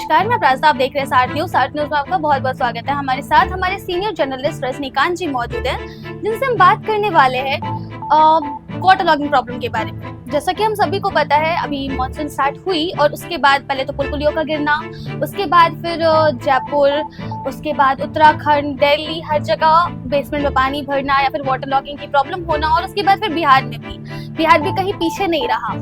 नमस्कार, मैं प्राजता, आप देख रहे हैं सार्थ न्यूज में आपका बहुत बहुत स्वागत है। हमारे साथ हमारे सीनियर जर्नलिस्ट रजनीकांत जी मौजूद हैं, जिनसे हम बात करने वाले हैं वाटर लॉगिंग प्रॉब्लम के बारे में। जैसा कि हम सभी को पता है, अभी मानसून स्टार्ट हुई और उसके बाद पहले तो पुलियों का गिरना, उसके बाद फिर जयपुर, उसके बाद उत्तराखंड, दिल्ली, हर जगह बेसमेंट में पानी भरना या फिर वाटर लॉगिंग की प्रॉब्लम होना, और उसके बाद फिर बिहार भी कहीं पीछे नहीं रहा।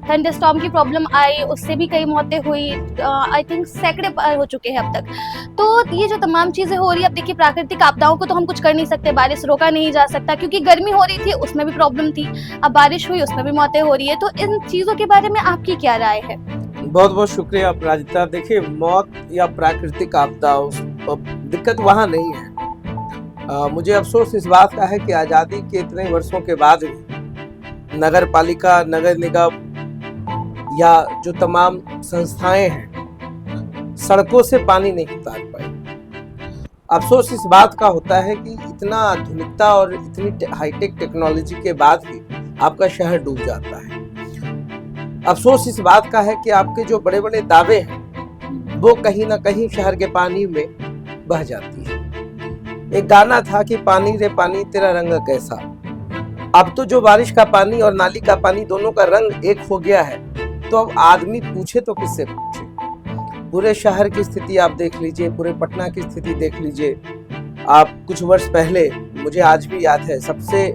थंडरस्टॉर्म की प्रॉब्लम आई, उससे भी कई मौतें हुई, आई थिंक सैकड़े पार हो चुके हैं अब तक। तो ये जो तमाम चीजें हो रही है, अब देखिए प्राकृतिक आपदाओं को तो हम कुछ कर नहीं सकते, बारिश रोका नहीं जा सकता, क्योंकि गर्मी हो रही थी उसमें भी प्रॉब्लम थी, अब बारिश हुई उसमें भी मौतें हो रही है। तो इन चीजों के बारे में आपकी क्या राय है? बहुत बहुत शुक्रिया अपराजिता। देखिए, मौत या प्राकृतिक आपदा दिक्कत वहाँ नहीं है। मुझे अफसोस इस बात का है कि आज़ादी के इतने वर्षों के बाद भी नगर पालिका, नगर निगम या जो तमाम संस्थाएं हैं, सड़कों से पानी नहीं उतार पाई। अफसोस इस बात का होता है कि इतना आधुनिकता और इतनी हाईटेक टेक्नोलॉजी के बाद भी आपका शहर डूब जाता है। अफसोस इस बात का है कि आपके जो बड़े बड़े दावे हैं वो कहीं ना कहीं शहर के पानी में बह जाती है। एक गाना था कि पानी रे पानी तेरा रंग कैसा। अब तो जो बारिश का पानी और नाली का पानी दोनों का रंग एक हो गया है, तो अब आदमी पूछे तो किससे पूछे। पूरे शहर की स्थिति आप देख लीजिए, पूरे पटना की स्थिति देख लीजिए। आप कुछ वर्ष पहले, मुझे आज भी याद है, सबसे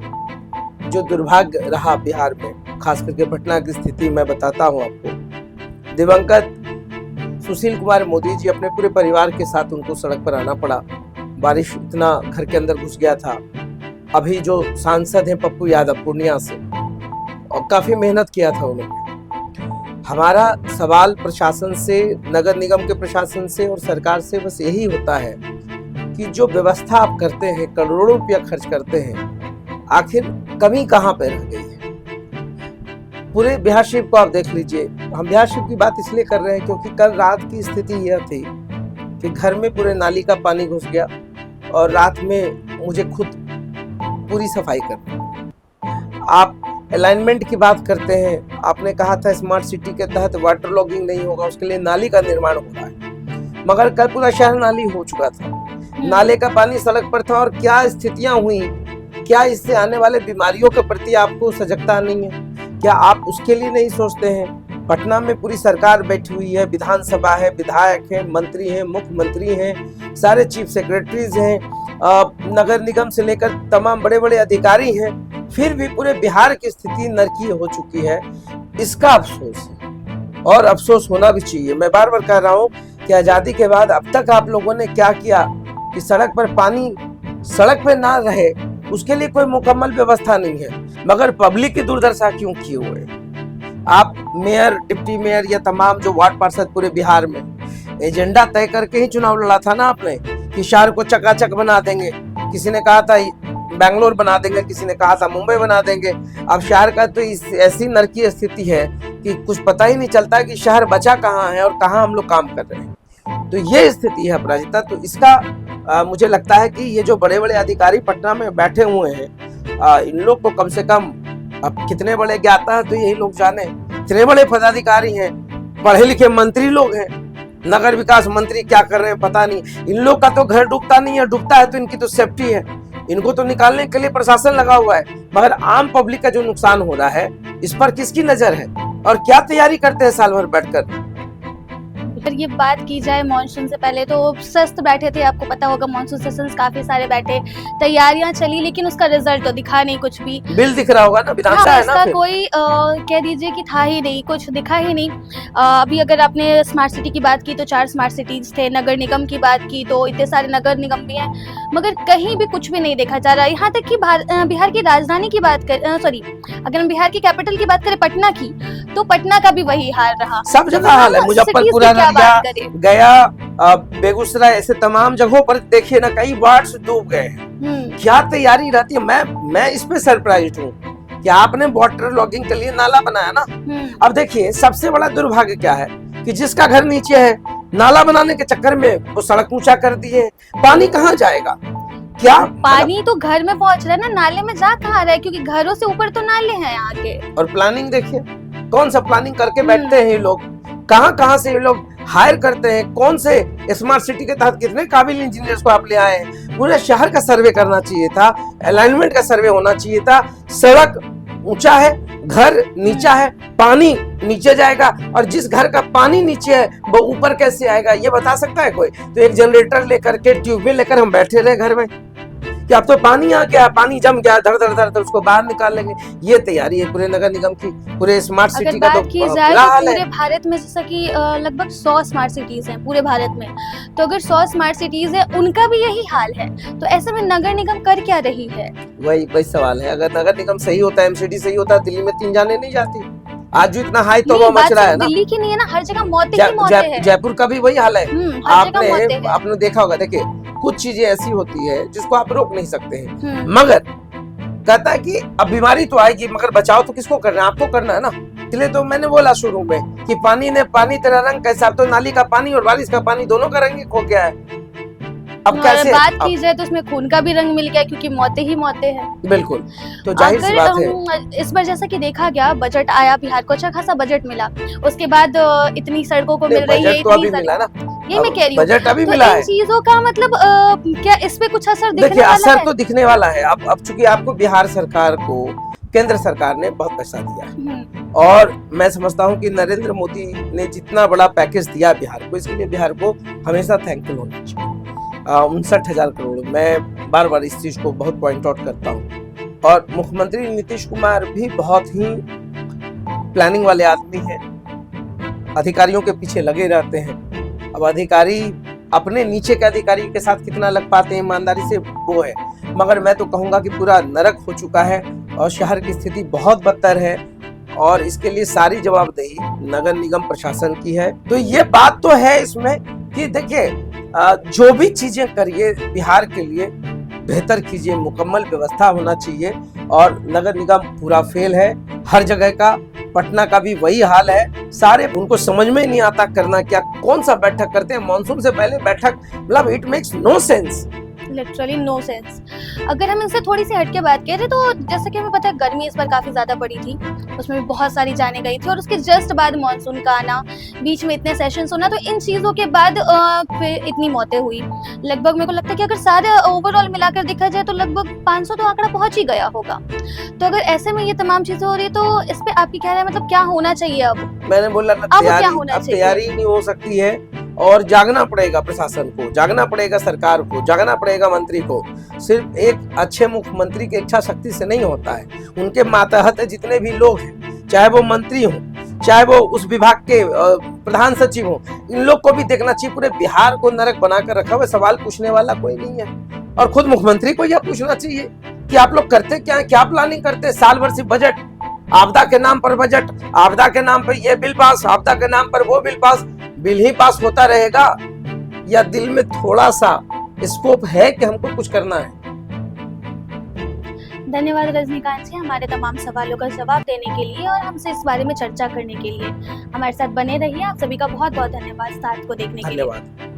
जो दुर्भाग्य रहा बिहार में, खास करके पटना की स्थिति मैं बताता हूँ आपको। दिवंगत सुशील कुमार मोदी जी, अपने पूरे परिवार के साथ उनको सड़क पर आना पड़ा। बारिश इतना घर के अंदर घुस गया था। अभी जो सांसद हैं पप्पू यादव पूर्णिया से, और काफी मेहनत किया था उन्होंने। हमारा सवाल प्रशासन से, नगर निगम के प्रशासन से और सरकार से बस यही होता है कि जो व्यवस्था आप करते हैं, करोड़ों रुपया खर्च करते हैं, आखिर कमी कहाँ पे रह गई है। पूरे बिहार शरीफ को आप देख लीजिए। हम बिहार शरीफ की बात इसलिए कर रहे हैं क्योंकि कल रात की स्थिति यह थी कि घर में पूरे नाली का पानी घुस गया और रात में मुझे खुद पूरी सफाई करनी। आप अलाइनमेंट की बात करते हैं, आपने कहा था स्मार्ट सिटी के तहत वाटर लॉगिंग नहीं होगा, उसके लिए नाली का निर्माण हो रहा है, मगर कल पूरा शहर नाली हो चुका था। नाले का पानी सड़क पर था और क्या स्थितियां हुई। क्या इससे आने वाले बीमारियों के प्रति आपको सजगता नहीं है? क्या आप उसके लिए नहीं सोचते हैं? पटना में पूरी सरकार बैठी हुई है, विधानसभा है, विधायक हैं, मंत्री हैं, मुख्यमंत्री हैं, सारे चीफ सेक्रेटरीज हैं, नगर निगम से लेकर तमाम बड़े बड़े अधिकारी हैं, फिर भी पूरे बिहार की स्थिति नरकीय हो चुकी है। इसका अफसोस है और अफसोस होना भी चाहिए। मैं बार बार कह रहा हूँ कि आजादी के बाद अब तक आप लोगों ने क्या किया कि सड़क पर पानी सड़क पे ना रहे, उसके लिए कोई मुकम्मल व्यवस्था नहीं है, मगर पब्लिक की दुर्दशा क्यों किए हुए। आप मेयर, डिप्टी मेयर या तमाम जो वार्ड पार्षद पूरे बिहार में, एजेंडा तय करके ही चुनाव लड़ा था ना आपने, कि शहर को चकाचक बना देंगे। किसी ने कहा था बेंगलोर बना देंगे, किसी ने कहा था मुंबई बना देंगे। अब शहर का तो ऐसी नरकीय स्थिति है कि कुछ पता ही नहीं चलता कि शहर बचा कहाँ है और कहाँ हम लोग काम कर रहे हैं। तो ये स्थिति है अपराजिता। तो इसका मुझे लगता है कि ये जो बड़े बड़े अधिकारी पटना में बैठे हुए हैं, इन लोग को कम से कम, अब कितने बड़े ज्ञाता है तो यही लोग जाने, इतने बड़े पदाधिकारी हैं, पढ़े लिखे मंत्री लोग हैं, नगर विकास मंत्री क्या कर रहे हैं पता नहीं। इन लोग का तो घर डूबता नहीं है, डूबता है तो इनकी तो सेफ्टी है, इनको तो निकालने के लिए प्रशासन लगा हुआ है, मगर आम पब्लिक का जो नुकसान हो रहा है इस पर किसकी नजर है और क्या तैयारी करते हैं साल भर बैठकर। अगर ये बात की जाए मानसून से पहले, तो सस्त बैठे थे, आपको पता होगा मानसून सेशंस काफी सारे बैठे, तैयारियां चली, लेकिन उसका रिजल्ट तो दिखा नहीं कुछ भी। बिल दिख रहा होगा ना, विधानसभा है ना, कोई कह दीजिए कि था ही नहीं, कुछ दिखा ही नहीं। अभी अगर आपने स्मार्ट सिटी की बात की तो 4 स्मार्ट सिटीज थे, नगर निगम की बात की तो इतने सारे नगर निगम भी हैं, मगर कहीं भी कुछ भी नहीं देखा जा रहा। यहाँ तक कि बिहार की राजधानी की बात कर, अगर हम बिहार की कैपिटल की बात करें पटना की, तो पटना का भी वही हाल रहा। सब जगह हाल है, मुजफ्फरपुर, गया, बेगूसराय, ऐसे तमाम जगहों पर देखिए ना, कई वार्ड डूब गए हैं। क्या तैयारी रहती है। मैं इस पे सरप्राइज्ड हूँ कि आपने वाटर लॉगिंग के लिए नाला बनाया ना। अब देखिए, सबसे बड़ा दुर्भाग्य क्या है कि जिसका घर नीचे है, नाला बनाने के चक्कर में वो सड़क ऊंचा कर दिए, पानी कहाँ जाएगा? क्या पानी तो घर में पहुंच रहा है ना, नाले में जा कहाँ रहा है, क्योंकि घरों से ऊपर तो नाले हैं यहाँ के। और प्लानिंग देखिए, कौन सा प्लानिंग करके बैठते हैं ये लोग, कहाँ से ये लोग हायर करते हैं, कौन से स्मार्ट सिटी के तहत कितने काबिल इंजीनियर्स को आप ले आए हैं। पूरे शहर का सर्वे करना चाहिए था, अलाइनमेंट का सर्वे होना चाहिए था। सड़क ऊंचा है, घर नीचा है, पानी नीचे जाएगा, और जिस घर का पानी नीचे है वो ऊपर कैसे आएगा ये बता सकता है कोई? तो एक जनरेटर लेकर के, ट्यूबवेल लेकर हम बैठे रहे घर में कि अब तो पानी आ गया, पानी जम गया, धड़ धड़ धड़ उसको बाहर निकाल लेंगे। ये तैयारी है पूरे नगर निगम की, पूरे स्मार्ट सिटी का। तो बात की जाए तो पूरे भारत में जैसा कि लगभग 100 स्मार्ट सिटीज हैं पूरे भारत में, तो अगर 100 स्मार्ट सिटीज है उनका भी यही हाल है, तो ऐसे में नगर निगम कर क्या रही है? वही सवाल है। अगर नगर निगम सही होता, एमसीडी सही होता, दिल्ली में 3 जाने नहीं जाती। आज जो इतना हाई तो वो मच रहा है ना। दिल्ली की नहीं है ना, हर जगह मौतें ही मौतें हैं। जयपुर का भी वही हाल है। हर जगह मौतें हैं। आपने देखा होगा, देखिए कुछ चीजें ऐसी होती है जिसको आप रोक नहीं सकते हैं, मगर कहता है कि अब बीमारी तो आएगी मगर बचाव तो किसको करना है? आपको करना है ना। इसलिए तो मैंने बोला शुरू में कि पानी तेरा रंग कैसा। अब तो नाली का पानी और बारिश का पानी दोनों का रंग खो गया है। अब कैसे बात की जाए तो उसमें खून का भी रंग मिल गया, क्योंकि मौतें ही मौतें हैं। बिल्कुल, तो जाहिर सी बात है। इस बार जैसा कि देखा गया, बजट आया, बिहार को अच्छा खासा बजट मिला, उसके बाद इतनी सड़कों को मिल रही है, तो अभी मिला ना, ये मैं कह रही हूँ, बजट अभी तो मिला है। चीजों का मतलब क्या इस पे कुछ असर दिखने देखिए, वाला असर है? तो दिखने वाला है। अब चूंकि आपको बिहार सरकार को केंद्र सरकार ने बहुत पैसा दिया, और मैं समझता हूं कि नरेंद्र मोदी ने जितना बड़ा पैकेज दिया बिहार को, इसके लिए बिहार को हमेशा थैंकफुल होना चाहिए। 59,000 करोड़, मैं बार बार इस चीज को बहुत पॉइंट आउट करता हूँ। और मुख्यमंत्री नीतीश कुमार भी बहुत ही प्लानिंग वाले आदमी हैं, अधिकारियों के पीछे लगे रहते हैं। अब अधिकारी अपने नीचे के अधिकारी के साथ कितना लग पाते हैं ईमानदारी से, वो है। मगर मैं तो कहूंगा कि पूरा नरक हो चुका है और शहर की स्थिति बहुत बदतर है, और इसके लिए सारी जवाबदेही नगर निगम प्रशासन की है। तो ये बात तो है इसमें कि देखिए, जो भी चीजें करिए बिहार के लिए बेहतर कीजिए, मुकम्मल व्यवस्था होना चाहिए। और नगर निगम पूरा फेल है हर जगह का। पटना का भी वही हाल है, सारे उनको समझ में नहीं आता करना क्या। कौन सा बैठक करते हैं मानसून से पहले बैठक, मतलब it makes no sense, literally no sense. अगर हम इनसे थोड़ी सी हटके बात करें तो जैसे कि हमें पता है गर्मी इस बार काफी ज्यादा पड़ी थी, उसमें भी बहुत सारी जाने गई थी, और उसके जस्ट बाद मानसून का आना, बीच में इतने सेशंस होना, तो इन चीजों के बाद फिर इतनी मौतें हुई। लगभग मेरे को लगता है कि अगर सारे ओवरऑल मिलाकर देखा जाए तो लगभग 500 तो आंकड़ा पहुंच ही गया होगा। तो अगर ऐसे में ये तमाम चीजें हो रही है तो इस पे आपकी क्या राय है? मतलब क्या होना चाहिए अब? मैंने बोला ना, तैयारी नहीं हो सकती है, और जागना पड़ेगा प्रशासन को, जागना पड़ेगा सरकार को, जागना पड़ेगा मंत्री को। सिर्फ एक अच्छे मुख्यमंत्री की इच्छा शक्ति से नहीं होता है, उनके मातहत जितने भी लोग हैं, चाहे वो मंत्री हो, चाहे वो उस विभाग के प्रधान सचिव हो, इन लोग को भी देखना चाहिए। पूरे बिहार को नरक बनाकर रखा हुआ, सवाल पूछने वाला कोई नहीं है। और खुद मुख्यमंत्री को यह पूछना चाहिए कि आप लोग करते क्या है, क्या प्लानिंग करते हैं। साल भर से बजट, आपदा के नाम पर बजट, आपदा के नाम पर ये बिल पास, आपदा के नाम पर वो बिल पास। बिल ही पास होता रहेगा, या दिल में थोड़ा सा स्कोप है कि हमको कुछ करना है? धन्यवाद रजनीकांत जी, हमारे तमाम सवालों का जवाब देने के लिए और हमसे इस बारे में चर्चा करने के लिए। हमारे साथ बने रहिए। आप सभी का बहुत बहुत धन्यवाद साथ को देखने के लिए। धन्यवाद।